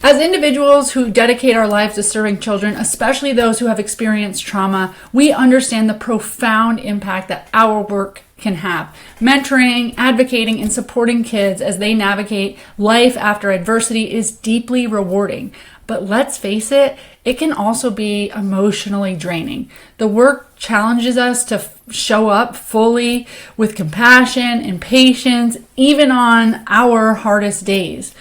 As individuals who dedicate our lives to serving children, especially those who have experienced trauma, we understand the profound impact that our work can have. Mentoring, advocating, and supporting kids as they navigate life after adversity is deeply rewarding. But let's face it, it can also be emotionally draining. The work challenges us to show up fully with compassion and patience, even on our hardest days.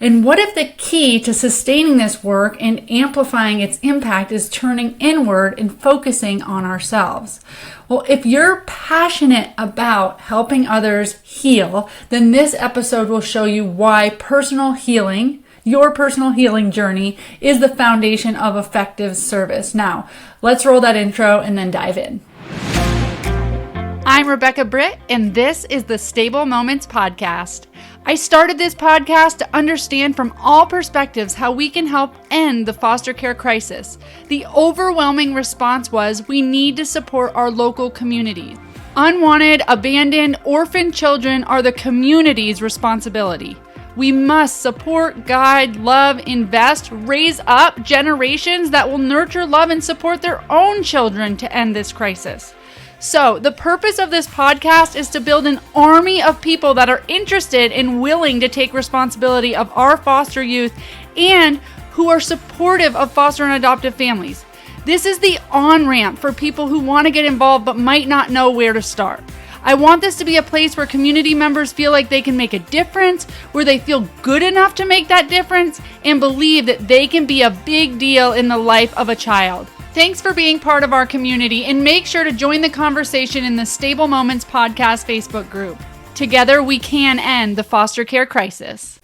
And what if the key to sustaining this work and amplifying its impact is turning inward and focusing on ourselves? Well, if you're passionate about helping others heal, then this episode will show you why your personal healing journey is the foundation of effective service. Now, let's roll that intro and then dive in. I'm Rebecca Britt, and this is the Stable Moments Podcast. I started this podcast to understand from all perspectives how we can help end the foster care crisis. The overwhelming response was we need to support our local community. Unwanted, abandoned, orphaned children are the community's responsibility. We must support, guide, love, invest, raise up generations that will nurture, love, and support their own children to end this crisis. So, the purpose of this podcast is to build an army of people that are interested and willing to take responsibility of our foster youth and who are supportive of foster and adoptive families. This is the on-ramp for people who want to get involved but might not know where to start. I want this to be a place where community members feel like they can make a difference, where they feel good enough to make that difference, and believe that they can be a big deal in the life of a child. Thanks for being part of our community, and make sure to join the conversation in the Stable Moments Podcast Facebook group. Together, we can end the foster care crisis.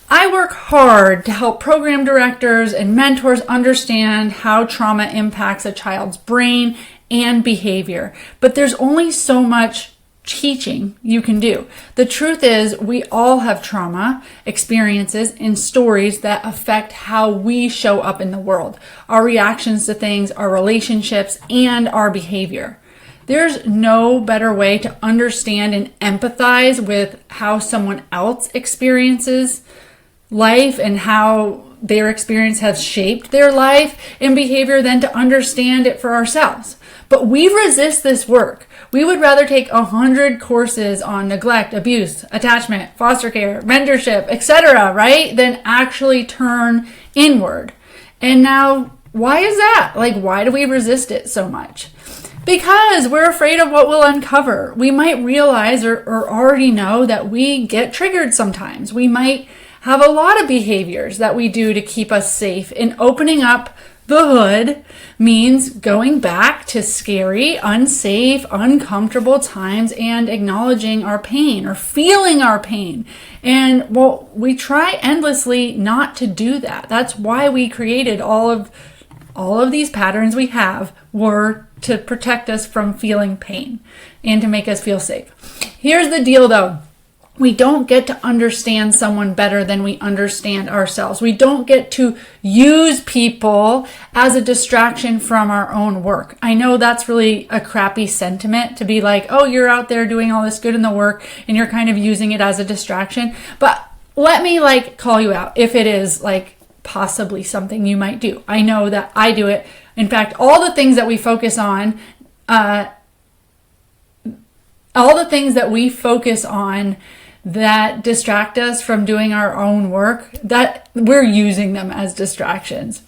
I work hard to help program directors and mentors understand how trauma impacts a child's brain and behavior, but there's only so much teaching you can do. The truth is, we all have trauma, experiences, and stories that affect how we show up in the world, our reactions to things, our relationships, and our behavior. There's no better way to understand and empathize with how someone else experiences life and how their experience has shaped their life and behavior than to understand it for ourselves. But we resist this work. We would rather take 100 courses on neglect, abuse, attachment, foster care, mentorship, etc., right? Than actually turn inward. And now, why is that? Why do we resist it so much? Because we're afraid of what we'll uncover. We might realize or already know that we get triggered sometimes. We might have a lot of behaviors that we do to keep us safe. And opening up the hood means going back to scary, unsafe, uncomfortable times and acknowledging our pain or feeling our pain. And we try endlessly not to do that. That's why we created all of these patterns we have were to protect us from feeling pain and to make us feel safe. Here's the deal though. We don't get to understand someone better than we understand ourselves. We don't get to use people as a distraction from our own work. I know that's really a crappy sentiment to be like, oh, you're out there doing all this good in the work and you're kind of using it as a distraction. But let me call you out if it is possibly something you might do. I know that I do it. In fact, all the things that we focus on, that distract us from doing our own work, that we're using them as distractions.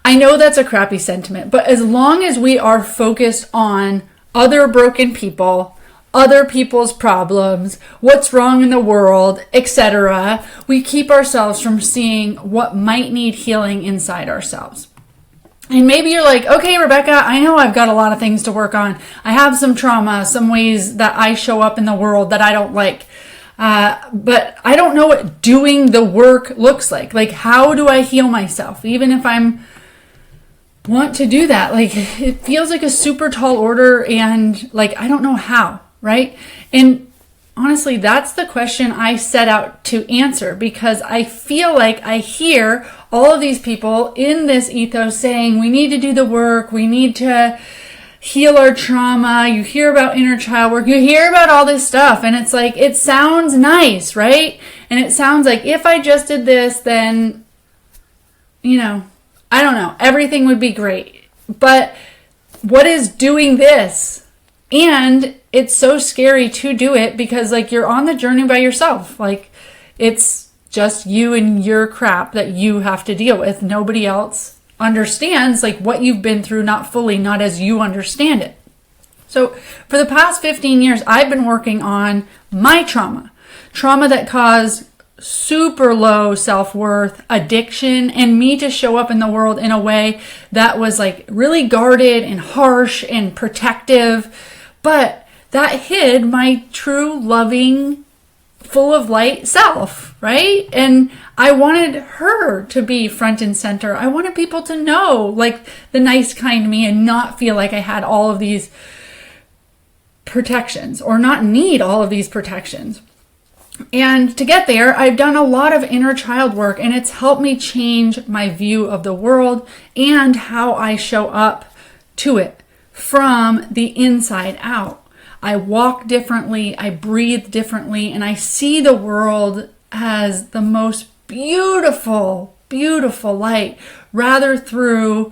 I know that's a crappy sentiment, but as long as we are focused on other broken people, other people's problems, what's wrong in the world, etc., we keep ourselves from seeing what might need healing inside ourselves. And maybe you're like, okay, Rebecca, I know I've got a lot of things to work on. I have some trauma, some ways that I show up in the world that I don't like. But I don't know what doing the work looks like. How do I heal myself? Even if want to do that, it feels like a super tall order and I don't know how, right? And honestly, that's the question I set out to answer because I feel like I hear all of these people in this ethos saying, we need to do the work, we need to heal our trauma, you hear about inner child work, you hear about all this stuff, and it's it sounds nice, right? And it sounds like if I just did this, then I don't know, everything would be great. But what is doing this? And it's so scary to do it because you're on the journey by yourself. It's just you and your crap that you have to deal with. Nobody else understands what you've been through, not fully, not as you understand it. So for the past 15 years, I've been working on my trauma that caused super low self-worth, addiction, and me to show up in the world in a way that was really guarded and harsh and protective, but that hid my true, loving, full of light self, right? And I wanted her to be front and center. I wanted people to know the nice, kind me and not feel like I had all of these protections or not need all of these protections. And to get there, I've done a lot of inner child work, and it's helped me change my view of the world and how I show up to it from the inside out. I walk differently, I breathe differently, and I see the world as the most beautiful, beautiful light, rather through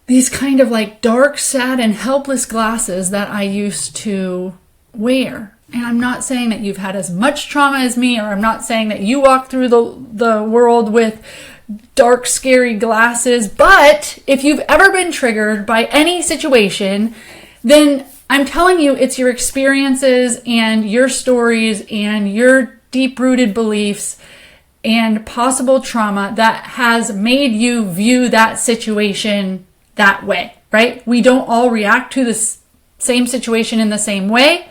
these kind of dark, sad, and helpless glasses that I used to wear. And I'm not saying that you've had as much trauma as me, or I'm not saying that you walk through the world with dark, scary glasses. But if you've ever been triggered by any situation, then I'm telling you, it's your experiences and your stories and your deep-rooted beliefs and possible trauma that has made you view that situation that way, right? We don't all react to the same situation in the same way.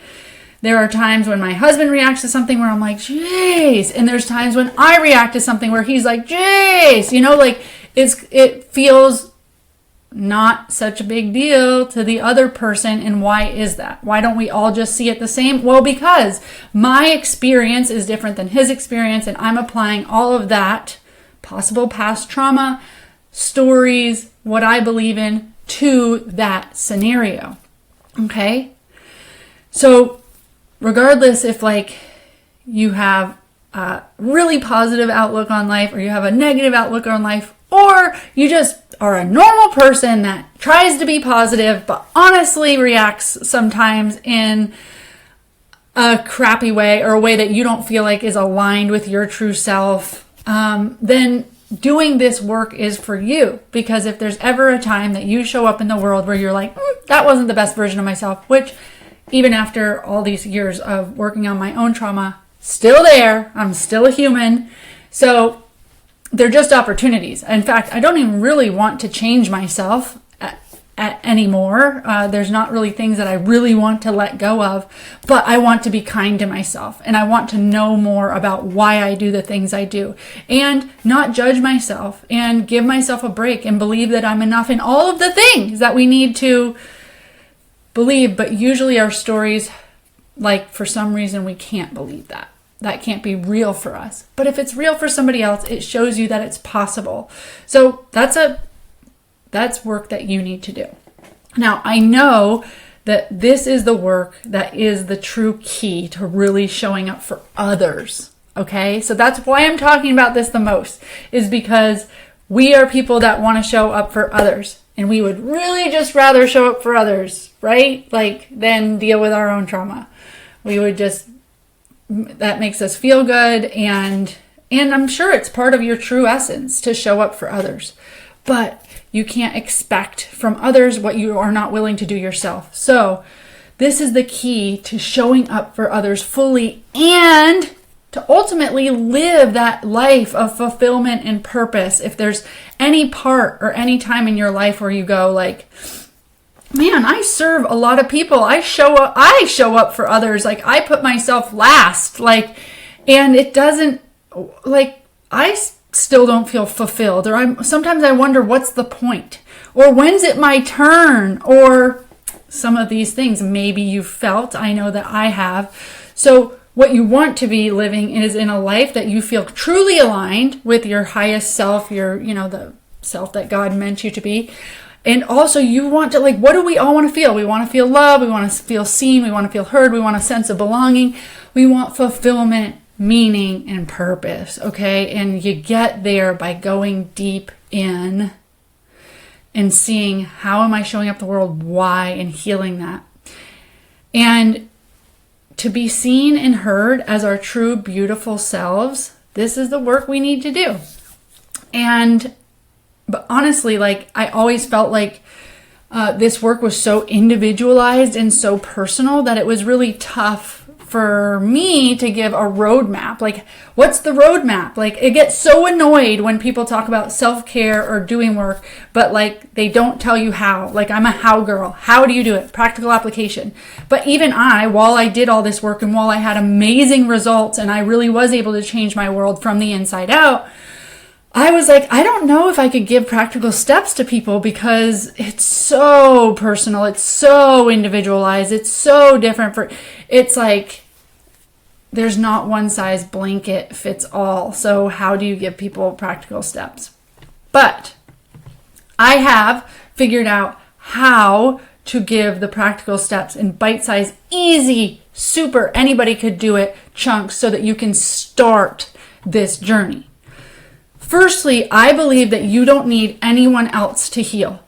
There are times when my husband reacts to something where I'm like, jeez. And there's times when I react to something where he's like, jeez. It feels not such a big deal to the other person. And why is that? Why don't we all just see it the same? Well, because my experience is different than his experience, and I'm applying all of that possible past trauma, stories, what I believe in, to that scenario. Okay? So regardless if you have a really positive outlook on life, or you have a negative outlook on life, or you just are a normal person that tries to be positive but honestly reacts sometimes in a crappy way, or a way that you don't feel like is aligned with your true self, then doing this work is for you. Because if there's ever a time that you show up in the world where you're like, that wasn't the best version of myself, which even after all these years of working on my own trauma, still there. I'm still a human. So they're just opportunities. In fact, I don't even really want to change myself anymore. There's not really things that I really want to let go of, but I want to be kind to myself, and I want to know more about why I do the things I do, and not judge myself, and give myself a break, and believe that I'm enough in all of the things that we need to believe. But usually our stories, for some reason, we can't believe that. That can't be real for us. But if it's real for somebody else, it shows you that it's possible. So that's work that you need to do. Now, I know that this is the work that is the true key to really showing up for others. Okay? So that's why I'm talking about this the most, is because we are people that want to show up for others. And we would really just rather show up for others, right? Than deal with our own trauma. We would just, that makes us feel good. And I'm sure it's part of your true essence to show up for others. But you can't expect from others what you are not willing to do yourself. So this is the key to showing up for others fully, and to ultimately live that life of fulfillment and purpose. If there's any part or any time in your life where you go man, I serve a lot of people. I show up for others. I put myself last. And it doesn't, I still don't feel fulfilled. Or sometimes I wonder, what's the point? Or when's it my turn? Or some of these things maybe you've felt. I know that I have. So what you want to be living is in a life that you feel truly aligned with your highest self, the self that God meant you to be. And also you want to, what do we all want to feel? We want to feel love. We want to feel seen. We want to feel heard. We want a sense of belonging. We want fulfillment. meaning and purpose, okay? And you get there by going deep in and seeing how am I showing up the world, why, and healing that. And to be seen and heard as our true, beautiful selves, this is the work we need to do. But honestly, like, I always felt like this work was so individualized and so personal that it was really tough for me to give a roadmap. Like, what's the roadmap? Like, I get so annoyed when people talk about self-care or doing work, but like, they don't tell you how. Like, I'm a how girl. How do you do it? Practical application. But even while I did all this work and while I had amazing results and I really was able to change my world from the inside out, I was like, I don't know if I could give practical steps to people because it's so personal. It's so individualized. It's so different it's like, there's not one size blanket fits all. So how do you give people practical steps? But I have figured out how to give the practical steps in bite-sized, easy, super, anybody could do it chunks so that you can start this journey. Firstly, I believe that you don't need anyone else to heal.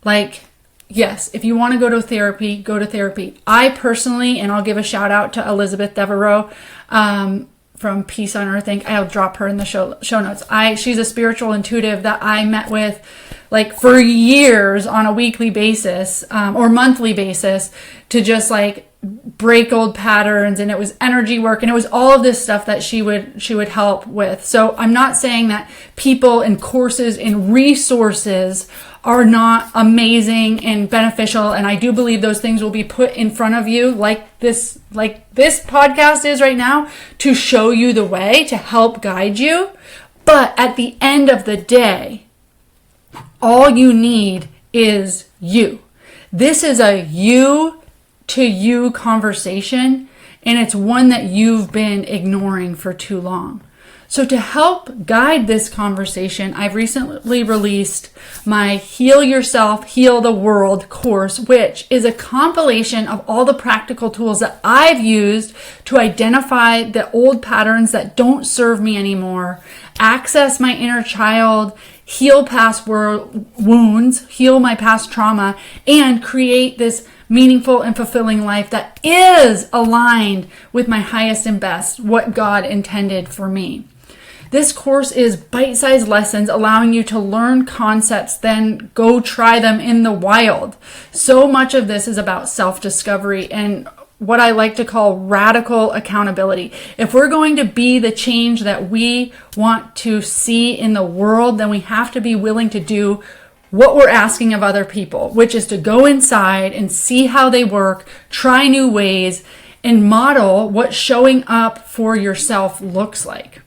Like, yes, if you want to go to therapy, go to therapy. I personally, and I'll give a shout out to Elizabeth Devereaux from Peace on Earth Inc. I'll drop her in the show notes. She's a spiritual intuitive that I met with like for years on a weekly basis or monthly basis to just like break old patterns, and it was energy work, and it was all of this stuff that she would help with. So I'm not saying that people and courses and resources are not amazing and beneficial, and I do believe those things will be put in front of you like this podcast is right now to show you the way, to help guide you. But at the end of the day, all you need is you. This is a you to you conversation, and it's one that you've been ignoring for too long. So to help guide this conversation, I've recently released my Heal Yourself, Heal the World course, which is a compilation of all the practical tools that I've used to identify the old patterns that don't serve me anymore, access my inner child, heal past wounds, heal my past trauma, and create this meaningful and fulfilling life that is aligned with my highest and best, what God intended for me. This course is bite-sized lessons allowing you to learn concepts, then go try them in the wild. So much of this is about self-discovery and what I like to call radical accountability. If we're going to be the change that we want to see in the world, then we have to be willing to do what we're asking of other people, which is to go inside and see how they work, try new ways, and model what showing up for yourself looks like.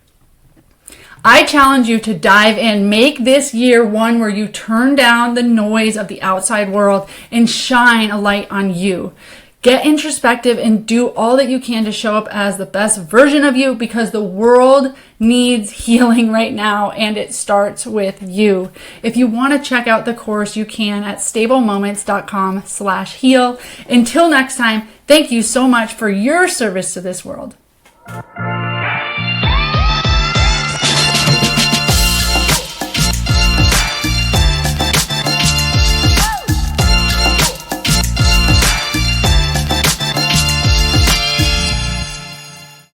I challenge you to dive in. Make this year one where you turn down the noise of the outside world and shine a light on you. Get introspective and do all that you can to show up as the best version of you, because the world needs healing right now, and it starts with you. If you want to check out the course, you can at stablemoments.com/heal. Until next time, thank you so much for your service to this world.